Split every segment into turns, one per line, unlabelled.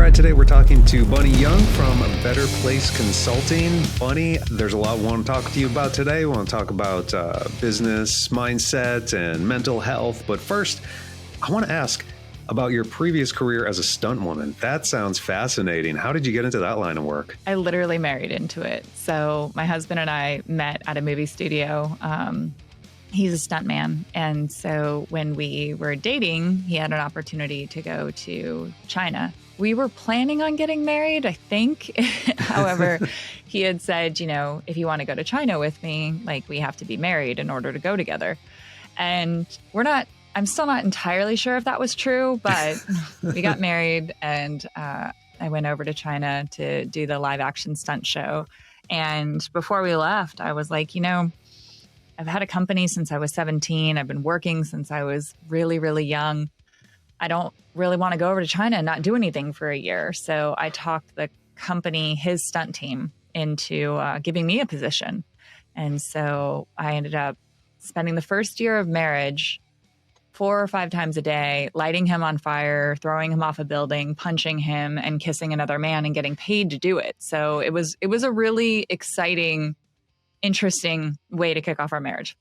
right, today we're talking to Bunny Young from Better Place Consulting. Bunny, there's a lot we want to talk to you about today. We want to talk about business mindset and mental health. But first, I want to ask about your previous career as a stunt woman. That sounds fascinating. How did you get into that line of work?
I literally married into it. So my husband and I met at a movie studio. He's a stuntman. And so when we were dating, he had an opportunity to go to China. We were planning on getting married, I think. However, he had said, you know, if you want to go to China with me, like, we have to be married in order to go together. And I'm still not entirely sure if that was true, but we got married and I went over to China to do the live action stunt show. And before we left, I was like, you know, I've had a company since I was 17. I've been working since I was really, really young. I don't really want to go over to China and not do anything for a year. So I talked the company, his stunt team, into giving me a position. And so I ended up spending the first year of marriage 4 or 5 times a day, lighting him on fire, throwing him off a building, punching him, and kissing another man and getting paid to do it. So it was a really exciting, interesting way to kick off our marriage.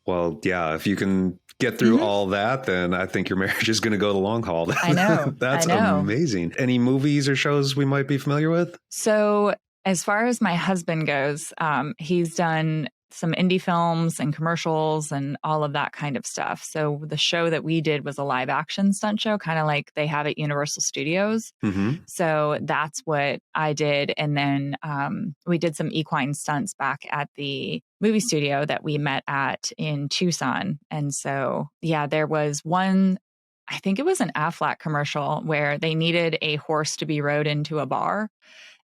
Well, yeah, if you can get through all that, then I think your marriage is going to go the long haul.
I know.
That's
I know.
amazing. Any movies or shows we might be familiar with?
So as far as my husband goes, he's done some indie films and commercials and all of that kind of stuff. So the show that we did was a live action stunt show, kind of like they have at Universal Studios.
Mm-hmm.
So that's what I did. And then we did some equine stunts back at the movie studio that we met at in Tucson. And so, yeah, there was one, I think it was an Aflac commercial where they needed a horse to be rode into a bar.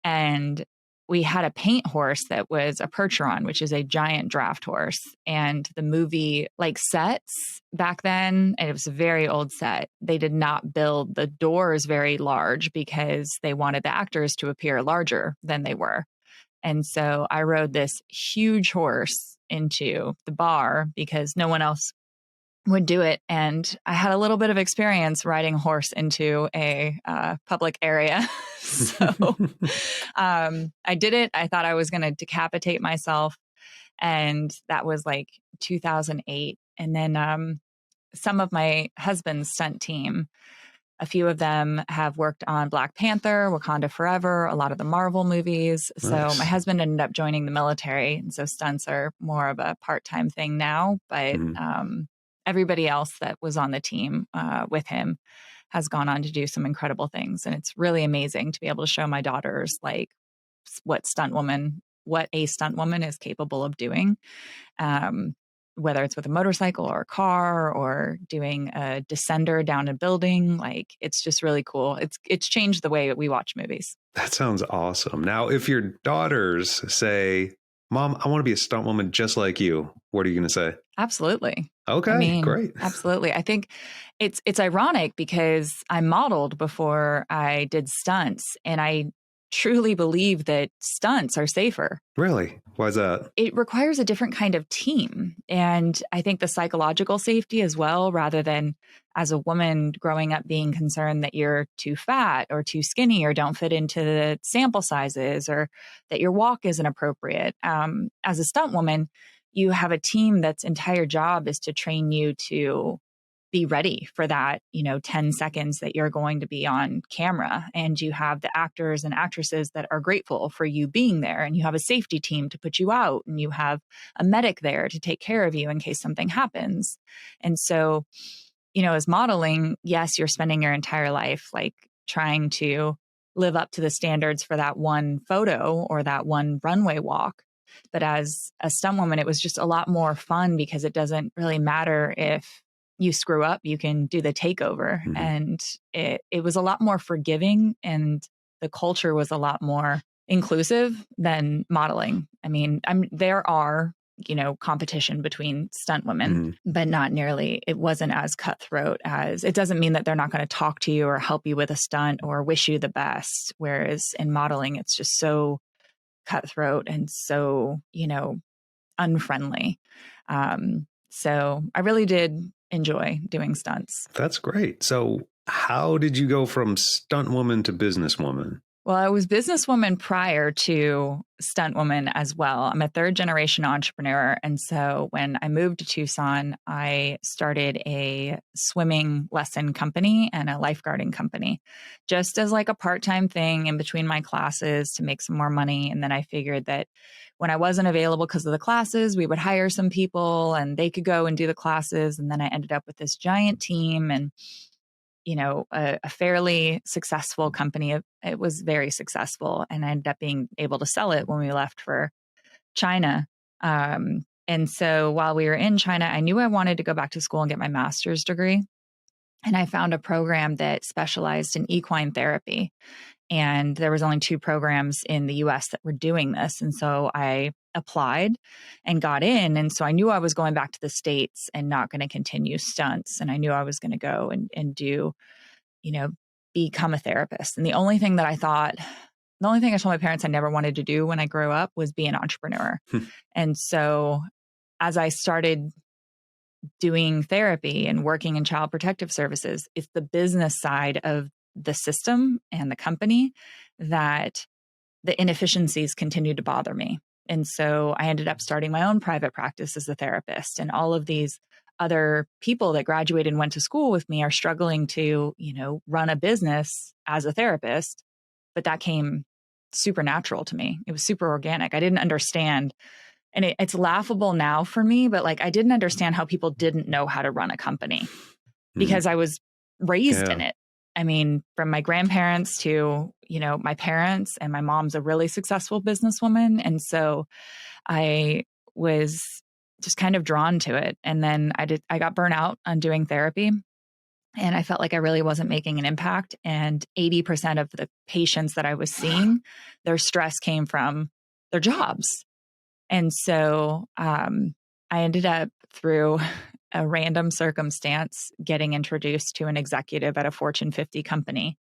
And we had a paint horse that was a Percheron, which is a giant draft horse. And the movie, like, sets back then, and it was a very old set, they did not build the doors very large because they wanted the actors to appear larger than they were. And so I rode this huge horse into the bar because no one else would do it. And I had a little bit of experience riding a horse into a public area. So I did it. I thought I was going to decapitate myself. And that was like 2008. And then some of my husband's stunt team, a few of them have worked on Black Panther, Wakanda Forever, a lot of the Marvel movies.
Nice.
So my husband ended up joining the military. And so stunts are more of a part-time thing now. But everybody else that was on the team with him has gone on to do some incredible things. And it's really amazing to be able to show my daughters like what a stunt woman is capable of doing, whether it's with a motorcycle or a car or doing a descender down a building. Like, it's just really cool. It's changed the way that we watch movies. That
sounds awesome. Now, if your daughters say, Mom, I want to be a stunt woman just like you, what are you going to say?
Absolutely.
Okay, great.
Absolutely. I think it's ironic because I modeled before I did stunts, and I truly believe that stunts are safer.
Really? Why is that?
It requires a different kind of team. And I think the psychological safety as well, rather than as a woman growing up being concerned that you're too fat or too skinny or don't fit into the sample sizes or that your walk isn't appropriate. As a stunt woman, you have a team that's entire job is to train you to be ready for that, 10 seconds that you're going to be on camera. And you have the actors and actresses that are grateful for you being there. And you have a safety team to put you out. And you have a medic there to take care of you in case something happens. And so, as modeling, yes, you're spending your entire life like trying to live up to the standards for that one photo or that one runway walk. But as a stunt woman, it was just a lot more fun because it doesn't really matter if you screw up, you can do the takeover. Mm-hmm. And it was a lot more forgiving, and the culture was a lot more inclusive than modeling. I mean, there are, competition between stunt women, but not nearly. It wasn't as cutthroat as, it doesn't mean that they're not going to talk to you or help you with a stunt or wish you the best. Whereas in modeling, it's just so cutthroat and so, unfriendly. So I really did enjoy doing stunts.
That's great. So How did you go from Stuntwoman to Businesswoman?
Well, I was businesswoman prior to Stuntwoman as well. I'm a third generation entrepreneur. And so when I moved to Tucson, I started a swimming lesson company and a lifeguarding company just as like a part-time thing in between my classes to make some more money. And then I figured that when I wasn't available because of the classes, we would hire some people and they could go and do the classes. And then I ended up with this giant team and a fairly successful company. It was very successful, and I ended up being able to sell it when we left for China. And so while we were in China, I knew I wanted to go back to school and get my master's degree. And I found a program that specialized in equine therapy. And there was only 2 programs in the US that were doing this. And so I applied and got in. And so I knew I was going back to the States and not going to continue stunts. And I knew I was going to go and do, become a therapist. And the only thing I told my parents I never wanted to do when I grew up was be an entrepreneur. And so as I started doing therapy and working in child protective services, it's the business side of the system and the company that the inefficiencies continued to bother me. And so I ended up starting my own private practice as a therapist. And all of these other people that graduated and went to school with me are struggling to, run a business as a therapist. But that came supernatural to me. It was super organic. I didn't understand. And it's laughable now for me, but like I didn't understand how people didn't know how to run a company because I was raised in it. I mean, from my grandparents to, my parents, and my mom's a really successful businesswoman. And so I was just kind of drawn to it. And then I got burnt out on doing therapy, and I felt like I really wasn't making an impact. And 80% of the patients that I was seeing, their stress came from their jobs. And so I ended up, through a random circumstance, getting introduced to an executive at a Fortune 50 company.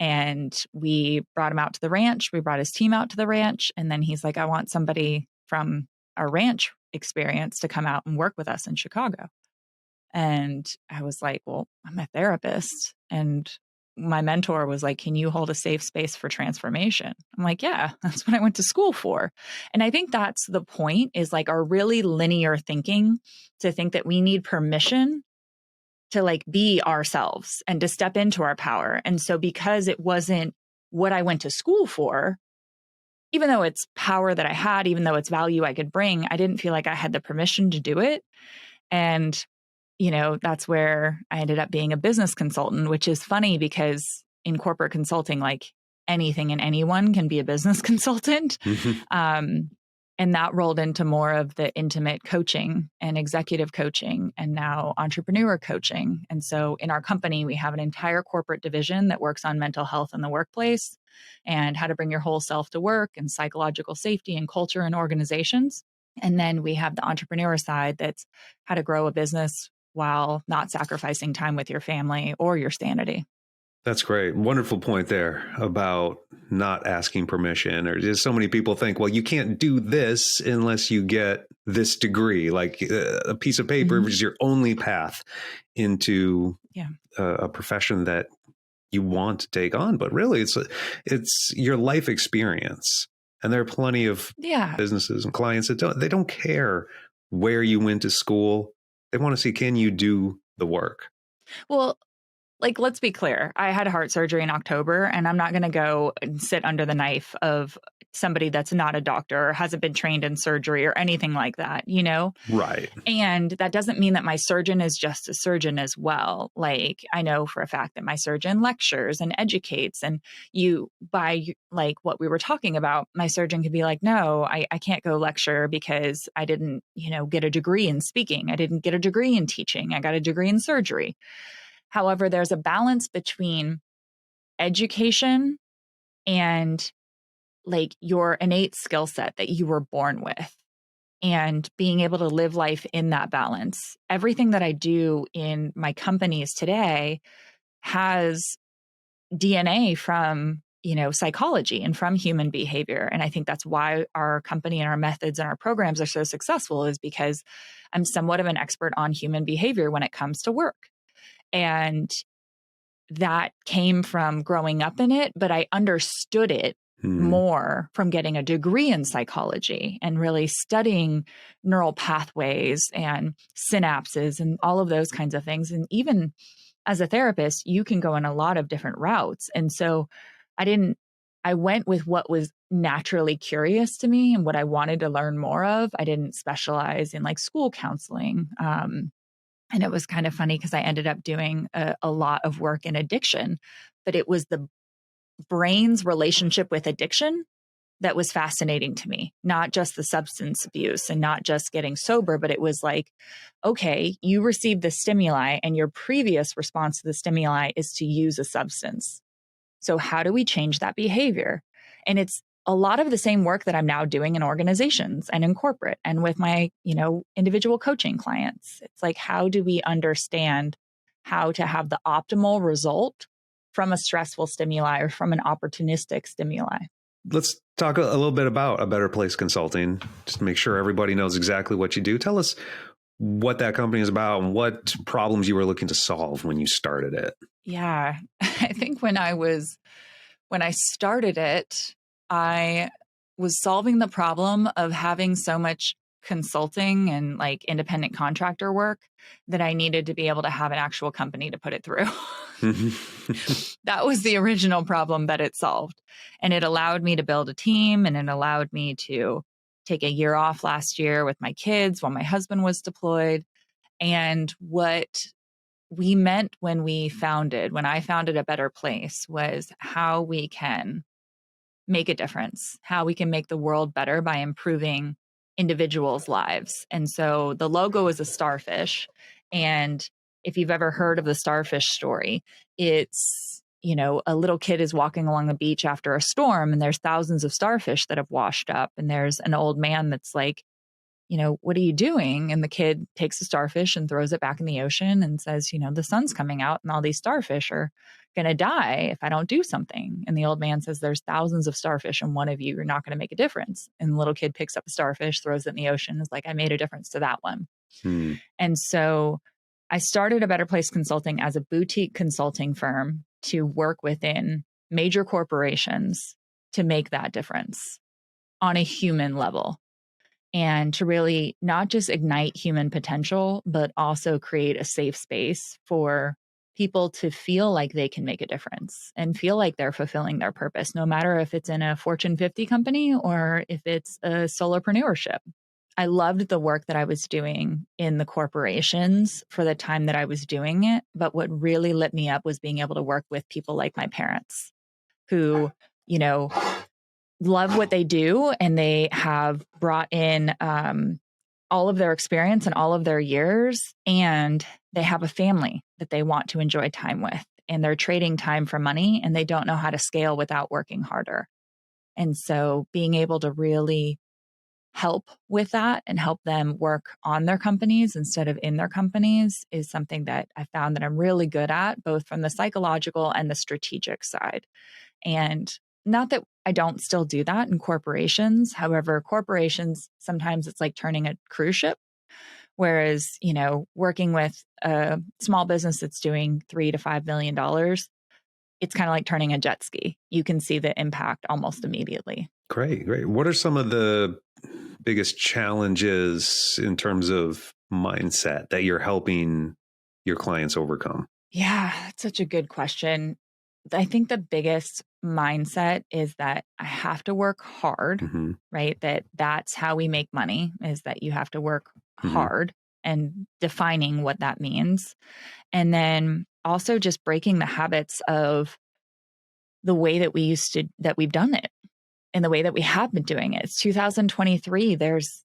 And we brought him out to the ranch. We brought his team out to the ranch. And then he's like, I want somebody from our ranch experience to come out and work with us in Chicago. And I was like, well, I'm a therapist. And my mentor was like, can you hold a safe space for transformation? I'm like, yeah, that's what I went to school for. And I think that's the point, is like our really linear thinking to think that we need permission to like be ourselves and to step into our power. And so because it wasn't what I went to school for, even though it's power that I had, even though it's value I could bring, I didn't feel like I had the permission to do it. And that's where I ended up being a business consultant, which is funny because in corporate consulting, like anything and anyone can be a business consultant. And that rolled into more of the intimate coaching and executive coaching and now entrepreneur coaching. And so in our company, we have an entire corporate division that works on mental health in the workplace and how to bring your whole self to work and psychological safety and culture in organizations. And then we have the entrepreneur side that's how to grow a business while not sacrificing time with your family or your sanity.
That's great. Wonderful point there about not asking permission. Or just so many people think, well, you can't do this unless you get this degree, like a piece of paper, which is your only path into a profession that you want to take on. But really, it's your life experience. And there are plenty of businesses and clients that don't care where you went to school. They want to see, can you do the work?
Well, like, let's be clear. I had heart surgery in October, and I'm not going to go and sit under the knife of somebody that's not a doctor or hasn't been trained in surgery or anything like that,
Right.
And that doesn't mean that my surgeon is just a surgeon as well. Like, I know for a fact that my surgeon lectures and educates, and by like what we were talking about, my surgeon could be like, no, I can't go lecture because I didn't, get a degree in speaking. I didn't get a degree in teaching. I got a degree in surgery. However, there's a balance between education and like your innate skill set that you were born with and being able to live life in that balance. Everything that I do in my companies today has DNA from, psychology and from human behavior. And I think that's why our company and our methods and our programs are so successful, is because I'm somewhat of an expert on human behavior when it comes to work. And that came from growing up in it, but I understood it more from getting a degree in psychology and really studying neural pathways and synapses and all of those kinds of things. And even as a therapist, you can go in a lot of different routes. And so I went with what was naturally curious to me and what I wanted to learn more of. I didn't specialize in like school counseling. And it was kind of funny because I ended up doing a lot of work in addiction, but it was the brain's relationship with addiction that was fascinating to me, not just the substance abuse and not just getting sober, but it was like, okay, you received the stimuli and your previous response to the stimuli is to use a substance. So how do we change that behavior? And it's a lot of the same work that I'm now doing in organizations and in corporate and with my, individual coaching clients. It's like, how do we understand how to have the optimal result from a stressful stimuli or from an opportunistic stimuli?
Let's talk a little bit about A Better Place Consulting, just to make sure everybody knows exactly what you do. Tell us what that company is about and what problems you were looking to solve when you started it.
Yeah, I think when I started it, I was solving the problem of having so much consulting and like independent contractor work that I needed to be able to have an actual company to put it through. That was the original problem that it solved. And it allowed me to build a team, and it allowed me to take a year off last year with my kids while my husband was deployed. And what we meant when I founded A Better Place, was how we can make a difference, how we can make the world better by improving individuals' lives. And so the logo is a starfish. And if you've ever heard of the starfish story, it's, a little kid is walking along the beach after a storm, and there's thousands of starfish that have washed up. And there's an old man that's like, what are you doing? And the kid takes a starfish and throws it back in the ocean and says, the sun's coming out and all these starfish are going to die if I don't do something. And the old man says, there's thousands of starfish and one of you, you're not going to make a difference. And the little kid picks up a starfish, throws it in the ocean, is like, I made a difference to that one. And so I started A Better Place Consulting as a boutique consulting firm to work within major corporations to make that difference on a human level. And to really not just ignite human potential, but also create a safe space for people to feel like they can make a difference and feel like they're fulfilling their purpose, no matter if it's in a Fortune 50 company or if it's a solopreneurship. I loved the work that I was doing in the corporations for the time that I was doing it. But what really lit me up was being able to work with people like my parents who, love what they do, and they have brought in all of their experience and all of their years, and they have a family that they want to enjoy time with, and they're trading time for money, and they don't know how to scale without working harder. And so being able to really help with that and help them work on their companies instead of in their companies is something that I found that I'm really good at, both from the psychological and the strategic side. And not that I don't still do that in corporations. However, corporations, sometimes it's like turning a cruise ship. Whereas, working with a small business that's doing $3 to $5 million, it's kind of like turning a jet ski. You can see the impact almost immediately.
Great. What are some of the biggest challenges in terms of mindset that you're helping your clients overcome?
Yeah, that's such a good question. I think the biggest mindset is that I have to work hard, right? That's how we make money, is that you have to work hard, and defining what that means. And then also just breaking the habits of the way that that we've done it and the way that we have been doing it. It's 2023. There's,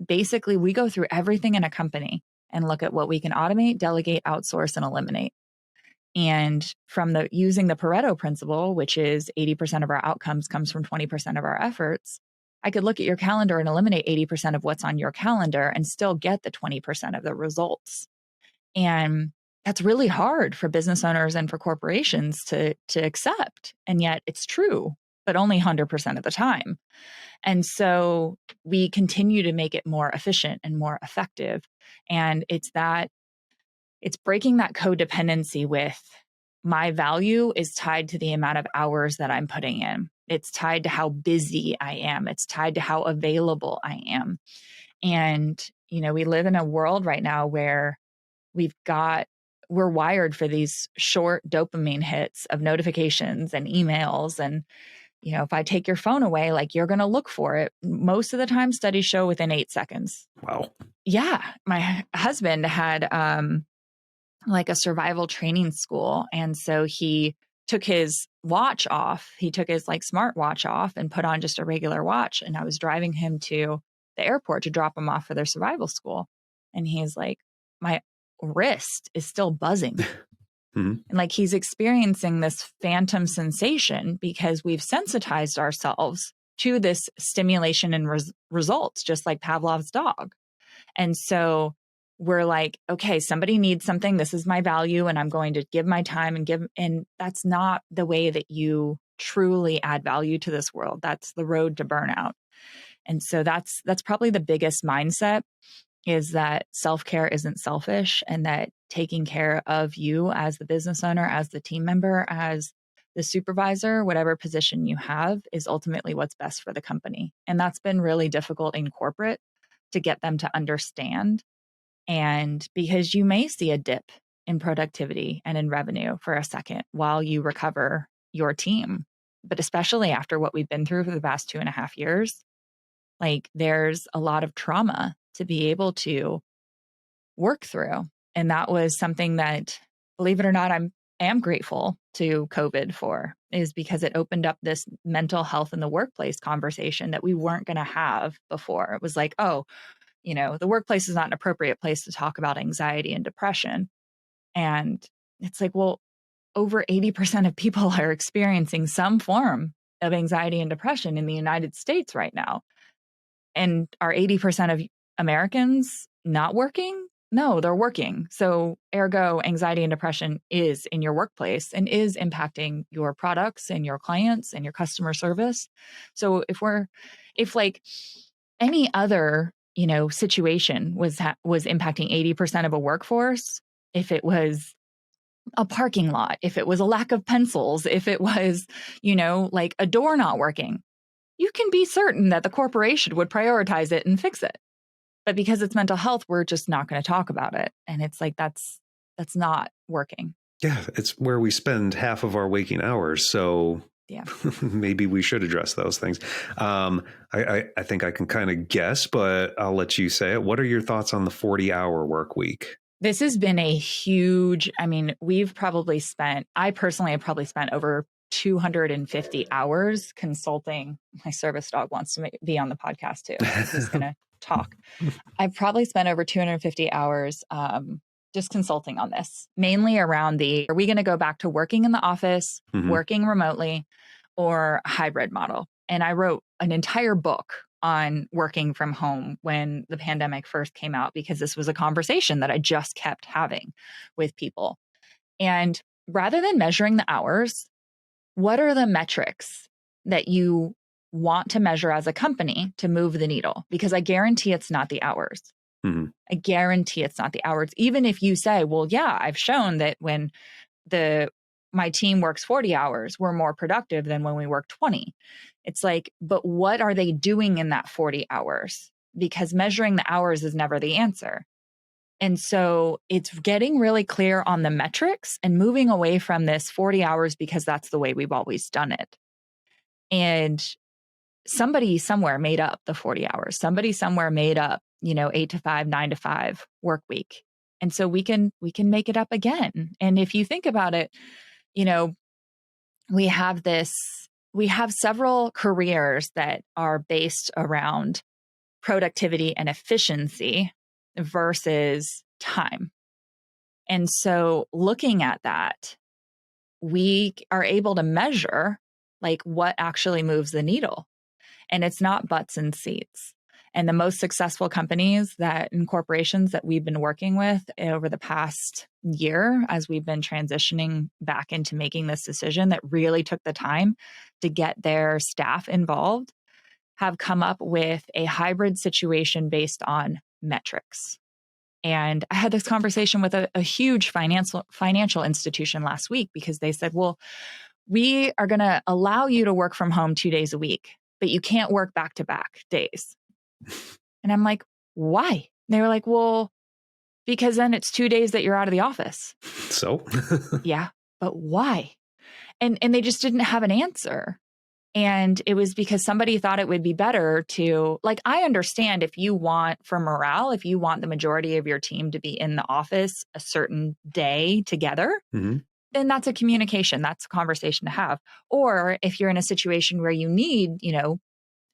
basically we go through everything in a company and look at what we can automate, delegate, outsource, and eliminate. And from using the Pareto principle, which is 80% of our outcomes comes from 20% of our efforts, I could look at your calendar and eliminate 80% of what's on your calendar and still get the 20% of the results. And that's really hard for business owners and for corporations to accept. And yet it's true, but only 100% of the time. And so we continue to make it more efficient and more effective. And it's breaking that codependency with my value is tied to the amount of hours that I'm putting in. It's tied to how busy I am. It's tied to how available I am. And, we live in a world right now where we're wired for these short dopamine hits of notifications and emails. And, if I take your phone away, like, you're going to look for it. Most of the time, studies show within 8 seconds.
Wow.
Yeah. My husband had like a survival training school. And so he took his watch off. He took his like smartwatch off and put on just a regular watch. And I was driving him to the airport to drop him off for their survival school. And he's like, my wrist is still buzzing. And like, he's experiencing this phantom sensation because we've sensitized ourselves to this stimulation and results, just like Pavlov's dog. And so we're like, okay, somebody needs something. This is my value, and I'm going to give my time and that's not the way that you truly add value to this world. That's the road to burnout. And so that's probably the biggest mindset, is that self-care isn't selfish, and that taking care of you as the business owner, as the team member, as the supervisor, whatever position you have, is ultimately what's best for the company. And that's been really difficult in corporate to get them to understand. And because you may see a dip in productivity and in revenue for a second while you recover your team. But especially after what we've been through for the past 2.5 years, like, there's a lot of trauma to be able to work through. And that was something that, believe it or not, I am grateful to COVID for, is because it opened up this mental health in the workplace conversation that we weren't going to have before. It was like, oh, the workplace is not an appropriate place to talk about anxiety and depression. And it's like, well, over 80% of people are experiencing some form of anxiety and depression in the United States right now. And are 80% of Americans not working? No, they're working. So ergo, anxiety and depression is in your workplace and is impacting your products and your clients and your customer service. So if like any other, situation was impacting 80% of a workforce, if it was a parking lot, if it was a lack of pencils, if it was, like a door not working, you can be certain that the corporation would prioritize it and fix it. But because it's mental health, we're just not going to talk about it. And it's like, that's not working.
Yeah, it's where we spend half of our waking hours. So
yeah,
maybe we should address those things. I think I can kind of guess, but I'll let you say it. What are your thoughts on the 40-hour work week?
This has been a huge, I personally have probably spent over 250 hours consulting. My service dog wants to be on the podcast too. He's going to talk. I've probably spent over 250 hours just consulting on this, mainly around are we going to go back to working in the office, working remotely, or a hybrid model? And I wrote an entire book on working from home when the pandemic first came out, because this was a conversation that I just kept having with people. And rather than measuring the hours, what are the metrics that you want to measure as a company to move the needle? Because I guarantee it's not the hours. I guarantee it's not the hours. Even if you say, well, yeah, I've shown that when my team works 40 hours, we're more productive than when we work 20. It's like, but what are they doing in that 40 hours? Because measuring the hours is never the answer. And so it's getting really clear on the metrics and moving away from this 40 hours because that's the way we've always done it. And somebody somewhere made up the 40 hours. Somebody somewhere made up, 8 to 5, 9 to 5 work week. And so we can make it up again. And if you think about it, we have several careers that are based around productivity and efficiency versus time. And so looking at that, we are able to measure like what actually moves the needle. And it's not butts and seats. And the most successful companies and corporations that we've been working with over the past year, as we've been transitioning back into making this decision that really took the time to get their staff involved, have come up with a hybrid situation based on metrics. And I had this conversation with a huge financial institution last week because they said, well, we are going to allow you to work from home 2 days a week, but you can't work back-to-back days. And I'm like, why? They were like, well, because then it's 2 days that you're out of the office.
So?
Yeah, but why? And they just didn't have an answer. And it was because somebody thought it would be better to, like, I understand if you want, for morale, if you want the majority of your team to be in the office a certain day together, then that's a communication, that's a conversation to have. Or if you're in a situation where you need,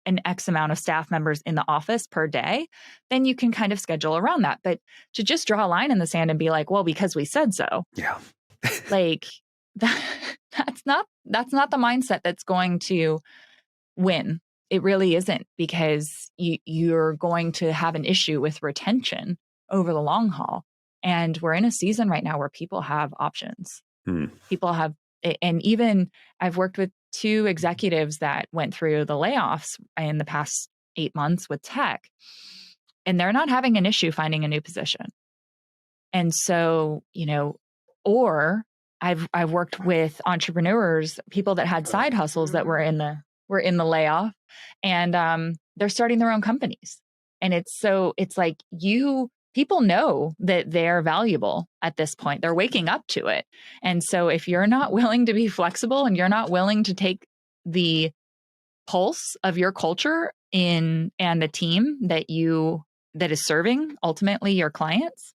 an X amount of staff members in the office per day, then you can kind of schedule around that. But to just draw a line in the sand and be like, well, because we said so.
Yeah.
Like that's not the mindset that's going to win. It really isn't, because you're going to have an issue with retention over the long haul. And we're in a season right now where people have options. People have, and even I've worked with 2 executives that went through the layoffs in the past 8 months with tech, and they're not having an issue finding a new position. And so, or I've worked with entrepreneurs, people that had side hustles that were in the layoff, and they're starting their own companies. And it's like people know that they're valuable at this point. They're waking up to it. And so if you're not willing to be flexible and you're not willing to take the pulse of your culture and the team that is serving ultimately your clients,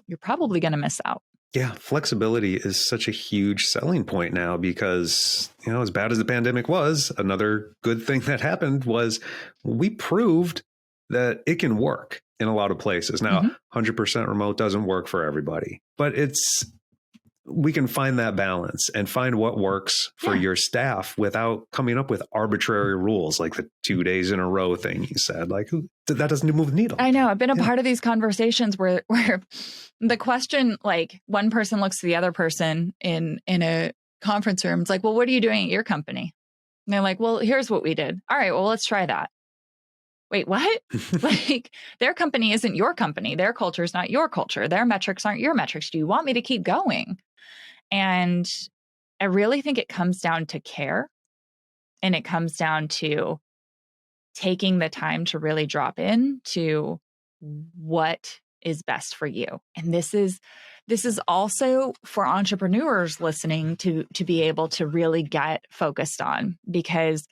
you're probably going to miss out.
Yeah, flexibility is such a huge selling point now because, as bad as the pandemic was, another good thing that happened was we proved that it can work in a lot of places. Now, 100% remote doesn't work for everybody, but we can find that balance and find what works for your staff without coming up with arbitrary rules like the 2 days in a row thing you said. Like, that doesn't move the needle.
I know. I've been a part of these conversations where the question, like, one person looks to the other person in a conference room. It's like, well, what are you doing at your company? And they're like, well, here's what we did. All right, well, let's try that. Wait, what? Like, their company isn't your company. Their culture is not your culture. Their metrics aren't your metrics. Do you want me to keep going? And I really think it comes down to care, and it comes down to taking the time to really drop in to what is best for you. And this is also for entrepreneurs listening to be able to really get focused on, because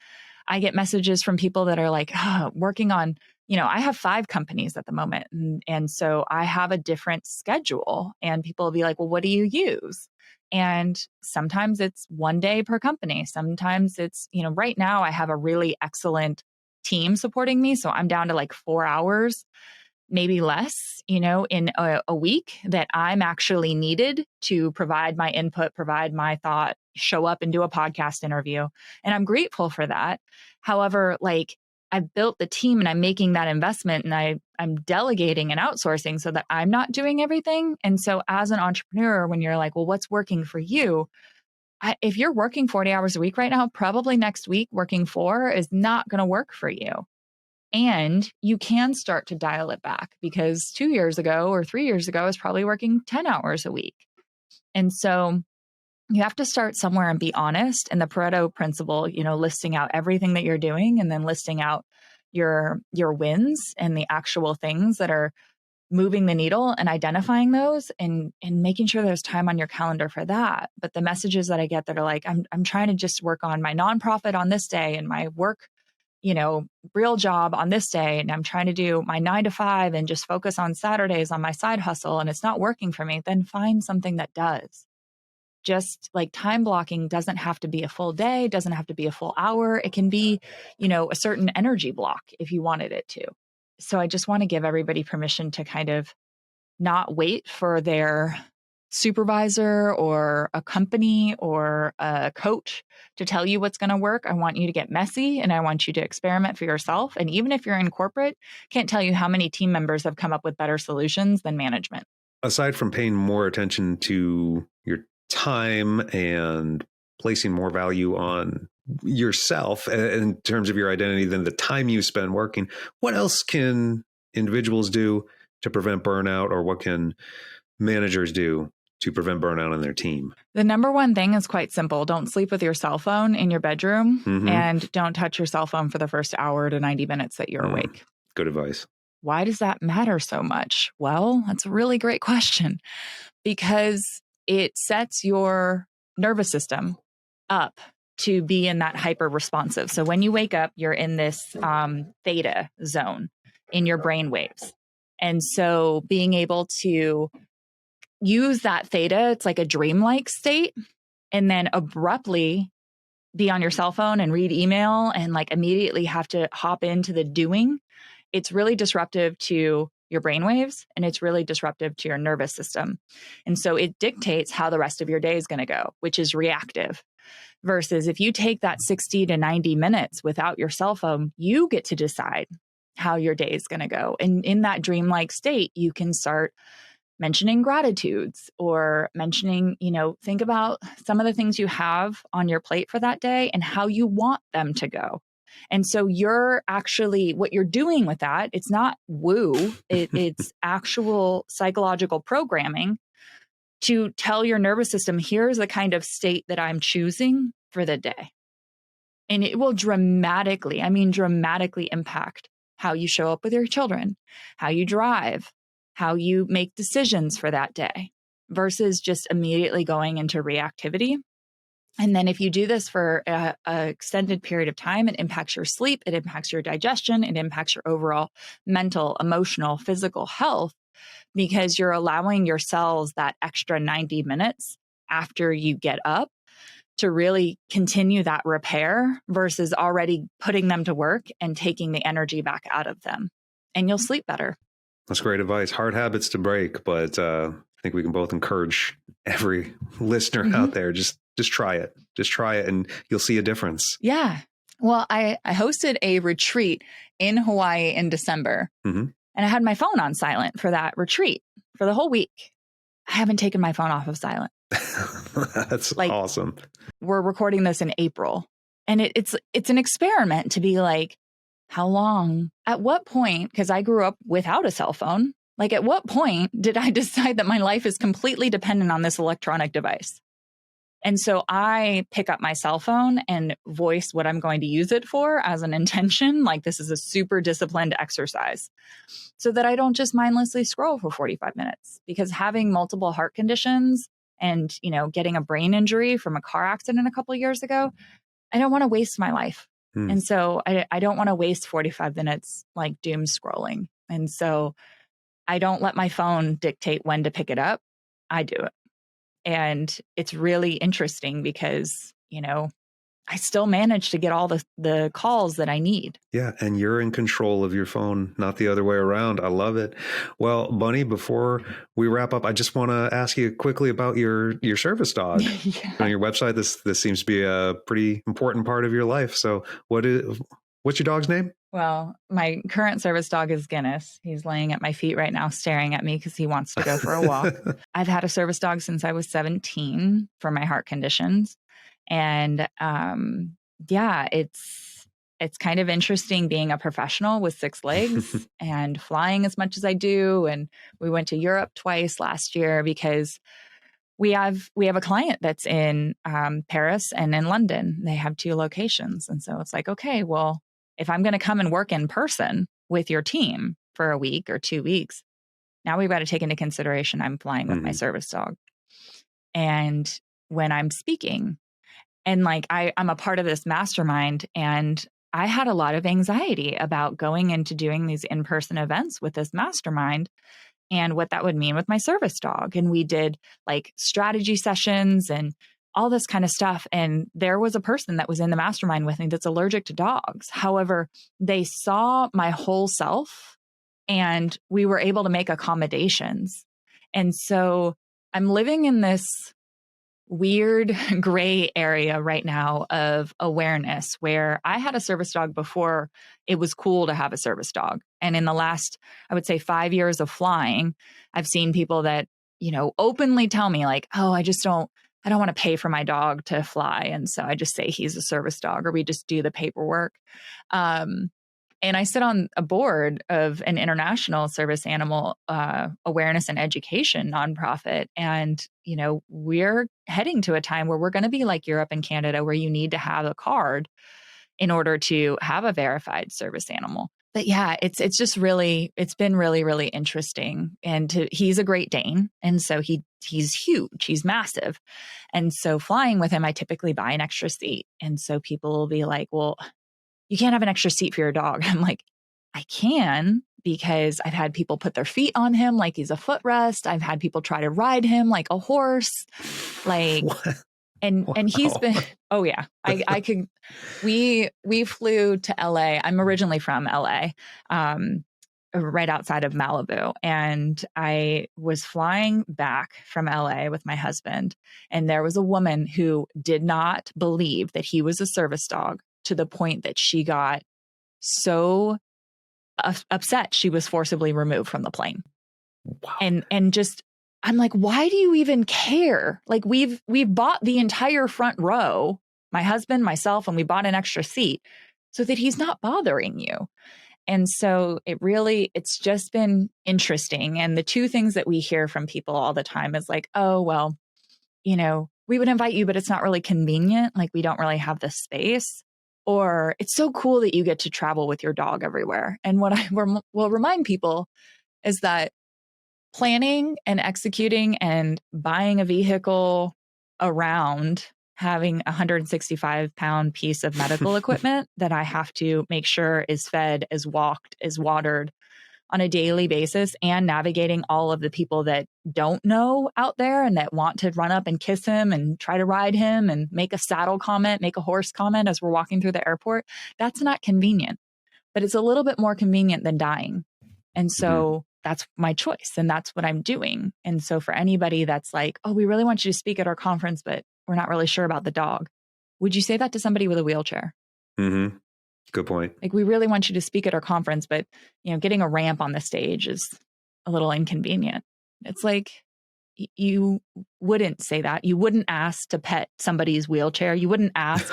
I get messages from people that are like, working on, I have 5 companies at the moment. And so I have a different schedule, and people will be like, well, what do you use? And sometimes it's 1 day per company. Sometimes it's, right now I have a really excellent team supporting me. So I'm down to like 4 hours, maybe less, in a week that I'm actually needed to provide my input, provide my thought, show up and do a podcast interview. And I'm grateful for that. However, like, I've built the team and I'm making that investment, and I'm delegating and outsourcing so that I'm not doing everything. And so as an entrepreneur, when you're like, well, what's working for you? If you're working 40 hours a week right now, probably next week working 4 is not going to work for you. And you can start to dial it back, because 2 years ago or 3 years ago, I was probably working 10 hours a week. And so you have to start somewhere and be honest. And the Pareto principle, listing out everything that you're doing, and then listing out your wins and the actual things that are moving the needle, and identifying those, and making sure there's time on your calendar for that. But the messages that I get that are like, I'm trying to just work on my nonprofit on this day, and my work, real job on this day, and I'm trying to do my 9 to 5 and just focus on Saturdays on my side hustle, and it's not working for me, then find something that does. Just like, time blocking doesn't have to be a full day, doesn't have to be a full hour. It can be, a certain energy block if you wanted it to. So I just want to give everybody permission to kind of not wait for their supervisor or a company or a coach to tell you what's going to work. I want you to get messy, and I want you to experiment for yourself. And even if you're in corporate, can't tell you how many team members have come up with better solutions than management.
Aside from paying more attention to your time and placing more value on yourself in terms of your identity than the time you spend working, what else can individuals do to prevent burnout, or what can managers do to prevent burnout in their team?
The number one thing is quite simple. Don't sleep with your cell phone in your bedroom, and don't touch your cell phone for the first hour to 90 minutes that you're awake.
Good advice.
Why does that matter so much? Well, that's a really great question, because it sets your nervous system up to be in that hyper responsive. So when you wake up, you're in this theta zone in your brain waves. And so being able to use that theta, it's like a dreamlike state, and then abruptly be on your cell phone and read email and like immediately have to hop into the doing. It's really disruptive to your brain waves, and it's really disruptive to your nervous system. And so it dictates how the rest of your day is going to go, which is reactive. Versus if you take that 60 to 90 minutes without your cell phone, you get to decide how your day is going to go. And in that dreamlike state, you can start mentioning gratitudes or mentioning, think about some of the things you have on your plate for that day and how you want them to go. And so you're actually, what you're doing with that, it's not woo, it's actual psychological programming to tell your nervous system, here's the kind of state that I'm choosing for the day. And it will dramatically impact how you show up with your children, how you drive, how you make decisions for that day versus just immediately going into reactivity. And then if you do this for an extended period of time, it impacts your sleep, it impacts your digestion, it impacts your overall mental, emotional, physical health, because you're allowing your cells that extra 90 minutes after you get up to really continue that repair versus already putting them to work and taking the energy back out of them. And you'll sleep better.
That's great advice. Hard habits to break, but I think we can both encourage every listener out there, just try it. Just try it and you'll see a difference.
Yeah. Well, I hosted a retreat in Hawaii in December, and I had my phone on silent for that retreat for the whole week. I haven't taken my phone off of silent.
That's awesome.
We're recording this in April, and it's an experiment to be like, how long, at what point, because I grew up without a cell phone, like at what point did I decide that my life is completely dependent on this electronic device? And so I pick up my cell phone and voice what I'm going to use it for as an intention. Like this is a super disciplined exercise so that I don't just mindlessly scroll for 45 minutes, because having multiple heart conditions and, getting a brain injury from a car accident a couple of years ago, I don't want to waste my life. And so I don't want to waste 45 minutes like doom scrolling. And so I don't let my phone dictate when to pick it up. I do it. And it's really interesting because, I still manage to get all the calls that I need.
Yeah. And you're in control of your phone, not the other way around. I love it. Well, Bunny, before we wrap up, I just want to ask you quickly about your service dog. On your website, this seems to be a pretty important part of your life. So what's your dog's name?
Well, my current service dog is Guinness. He's laying at my feet right now, staring at me because he wants to go for a walk. I've had a service dog since I was 17 for my heart conditions. And it's kind of interesting being a professional with 6 legs and flying as much as I do. And we went to Europe twice last year because we have a client that's in Paris and in London. They have 2 locations. And so it's like, okay, well, if I'm going to come and work in person with your team for a week or 2 weeks, now we've got to take into consideration I'm flying with my service dog. And when I'm speaking, and like I'm a part of this mastermind, and I had a lot of anxiety about going into doing these in-person events with this mastermind and what that would mean with my service dog. And we did like strategy sessions and all this kind of stuff. And there was a person that was in the mastermind with me that's allergic to dogs. However, they saw my whole self and we were able to make accommodations. And so I'm living in this weird gray area right now of awareness where I had a service dog before it was cool to have a service dog. And in the last, I would say 5 years of flying, I've seen people that, openly tell me like, oh, I don't want to pay for my dog to fly. And so I just say he's a service dog, or we just do the paperwork. And I sit on a board of an international service animal awareness and education nonprofit. And, you know, we're heading to a time where we're going to be like Europe and Canada, where you need to have a card in order to have a verified service animal. But yeah, it's been really, really interesting. And he's a Great Dane. And so he's huge, he's massive. And so flying with him, I typically buy an extra seat. And so people will be like, well, you can't have an extra seat for your dog. I'm like, I can, because I've had people put their feet on him like he's a footrest. I've had people try to ride him like a horse. Like,
What?
and he's been, oh yeah, I could, we flew to LA. I'm originally from LA, right outside of Malibu. And I was flying back from LA with my husband. And there was a woman who did not believe that he was a service dog, to the point that she got so upset she was forcibly removed from the plane.
Wow.
And just, I'm like, why do you even care? Like, we've bought the entire front row, my husband, myself, and we bought an extra seat so that he's not bothering you. And so it's just been interesting. And the two things that we hear from people all the time is like, oh, well, you know, we would invite you, but it's not really convenient. Like, we don't really have the space. Or it's so cool that you get to travel with your dog everywhere. And what I will remind people is that planning and executing and buying a vehicle around having a 165-pound piece of medical equipment that I have to make sure is fed, is walked, is watered on a daily basis, and navigating all of the people that don't know out there and that want to run up and kiss him and try to ride him and make a saddle comment, make a horse comment as we're walking through the airport. That's not convenient, but it's a little bit more convenient than dying. And so that's my choice, and that's what I'm doing. And so for anybody that's like, oh, we really want you to speak at our conference, but we're not really sure about the dog. Would you say that to somebody with a wheelchair?
Mm-hmm. Good point.
Like, we really want you to speak at our conference, but, you know, getting a ramp on the stage is a little inconvenient. It's like, you wouldn't say that. You wouldn't ask to pet somebody's wheelchair. You wouldn't ask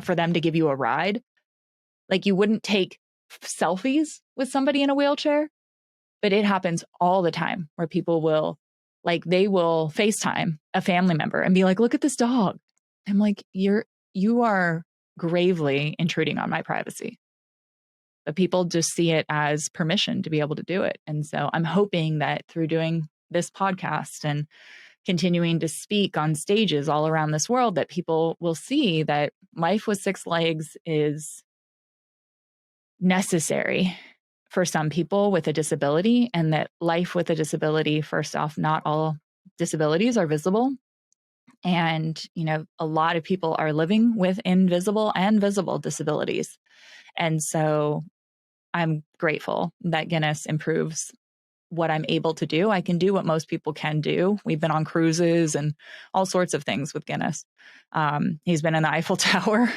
for them to give you a ride. Like, you wouldn't take selfies with somebody in a wheelchair. But it happens all the time where people will, like, they will FaceTime a family member and be like, look at this dog. I'm like, you are gravely intruding on my privacy. But people just see it as permission to be able to do it. And so I'm hoping that through doing this podcast and continuing to speak on stages all around this world, that people will see that life with 6 legs is necessary for some people with a disability, and that life with a disability, first off, not all disabilities are visible. And, you know, a lot of people are living with invisible and visible disabilities. And so I'm grateful that Guinness improves what I'm able to do. I can do what most people can do. We've been on cruises and all sorts of things with Guinness. He's been in the Eiffel Tower.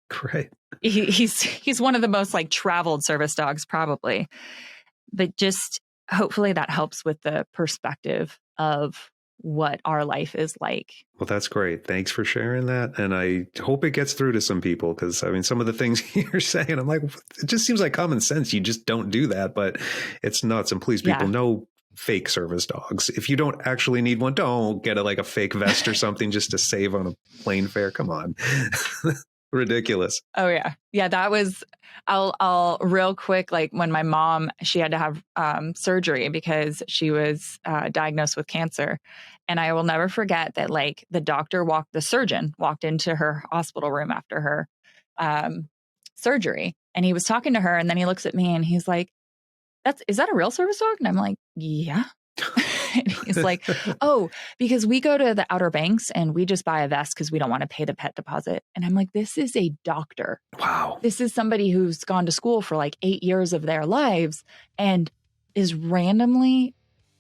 Great.
He's one of the most like traveled service dogs probably. But just hopefully that helps with the perspective of what our life is like.
Well, that's great. Thanks for sharing that. And I hope it gets through to some people, because I mean, some of the things you're saying, I'm like, it just seems like common sense. You just don't do that, but it's nuts. And please, people, no fake service dogs. If you don't actually need one, don't get like a fake vest or something just to save on a plane fare. Come on. Ridiculous.
Oh yeah. Yeah. That was, I'll real quick, like when my mom, she had to have surgery because she was diagnosed with cancer. And I will never forget that, like, the surgeon walked into her hospital room after her surgery, and he was talking to her, and then he looks at me and he's like, is that a real service dog? And I'm like, yeah. And he's like, oh, because we go to the Outer Banks and we just buy a vest because we don't want to pay the pet deposit. And I'm like, this is a doctor.
Wow.
This is somebody who's gone to school for like 8 years of their lives and is randomly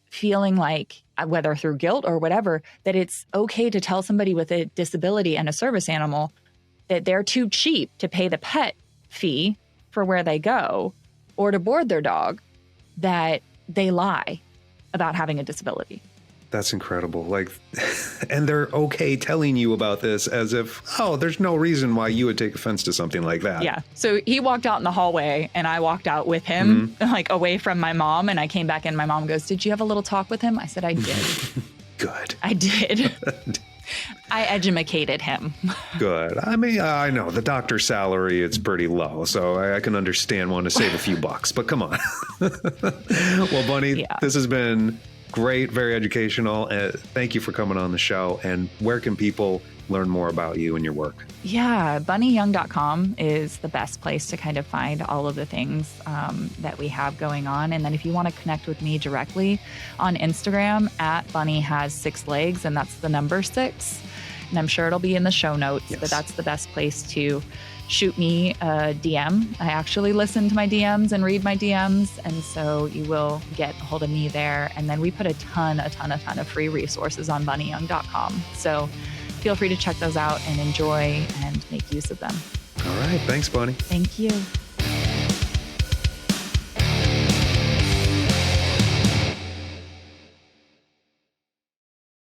feeling like, whether through guilt or whatever, that it's okay to tell somebody with a disability and a service animal that they're too cheap to pay the pet fee for where they go or to board their dog, that they lie about having a disability.
That's incredible. Like, and they're okay telling you about this as if, oh, there's no reason why you would take offense to something like that.
Yeah. So he walked out in the hallway and I walked out with him, like away from my mom. And I came back in. My mom goes, "Did you have a little talk with him?" I said, "I did."
Good.
I did. I edumacated him.
Good. I mean, I know the doctor's salary, it's pretty low, so I can understand wanting to save a few bucks, but come on. Well, Bunny, this has been great, very educational. Thank you for coming on the show. And where can people learn more about you and your work?
Yeah, bunnyyoung.com is the best place to kind of find all of the things that we have going on. And then if you want to connect with me directly on Instagram at Bunny Has 6 Legs, and that's the number 6. And I'm sure it'll be in the show notes, but that's the best place to shoot me a DM. I actually listen to my DMs and read my DMs. And so you will get a hold of me there. And then we put a ton of free resources on bunnyyoung.com. So feel free to check those out and enjoy and make use of them.
All right. Thanks, Bunny.
Thank you.